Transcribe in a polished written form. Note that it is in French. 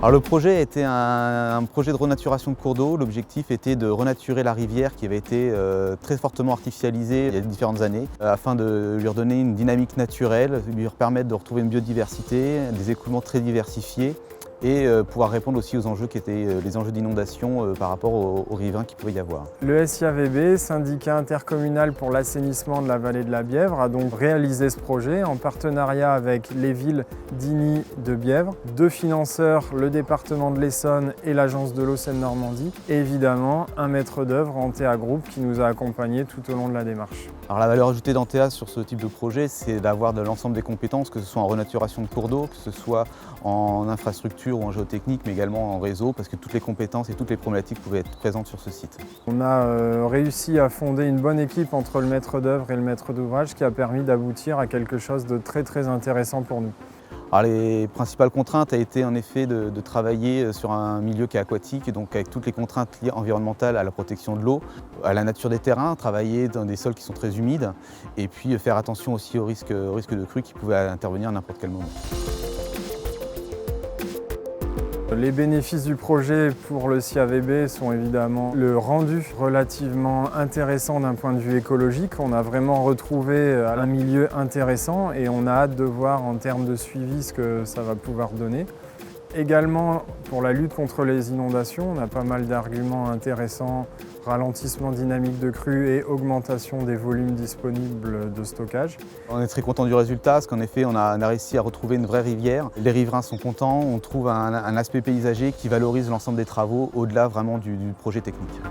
Alors le projet était un projet de renaturation de cours d'eau. L'objectif était de renaturer la rivière qui avait été très fortement artificialisée il y a différentes années afin de lui redonner une dynamique naturelle, lui permettre de retrouver une biodiversité, des écoulements très diversifiés et pouvoir répondre aussi aux enjeux qui étaient les enjeux d'inondation par rapport aux riverains qu'il pouvait y avoir. Le SIAVB, syndicat intercommunal pour l'assainissement de la vallée de la Bièvre, a donc réalisé ce projet en partenariat avec les villes d'Igny de Bièvre, deux financeurs, le département de l'Essonne et l'agence de l'eau Seine-Normandie, et évidemment un maître d'œuvre, Antea Group, qui nous a accompagnés tout au long de la démarche. Alors la valeur ajoutée d'Antea sur ce type de projet, c'est d'avoir de l'ensemble des compétences, que ce soit en renaturation de cours d'eau, que ce soit en infrastructure ou en géotechnique, mais également en réseau, parce que toutes les compétences et toutes les problématiques pouvaient être présentes sur ce site. On a réussi à fonder une bonne équipe entre le maître d'œuvre et le maître d'ouvrage qui a permis d'aboutir à quelque chose de très intéressant pour nous. Alors les principales contraintes a été en effet de travailler sur un milieu qui est aquatique, donc avec toutes les contraintes liées environnementales à la protection de l'eau, à la nature des terrains, travailler dans des sols qui sont très humides, et puis faire attention aussi au risque de crue qui pouvait intervenir à n'importe quel moment. Les bénéfices du projet pour le SIAVB sont évidemment le rendu relativement intéressant d'un point de vue écologique. On a vraiment retrouvé un milieu intéressant et on a hâte de voir en termes de suivi ce que ça va pouvoir donner. Également, pour la lutte contre les inondations, on a pas mal d'arguments intéressants, ralentissement dynamique de crue et augmentation des volumes disponibles de stockage. On est très content du résultat parce qu'en effet, on a réussi à retrouver une vraie rivière. Les riverains sont contents, on trouve un aspect paysager qui valorise l'ensemble des travaux au-delà vraiment du projet technique.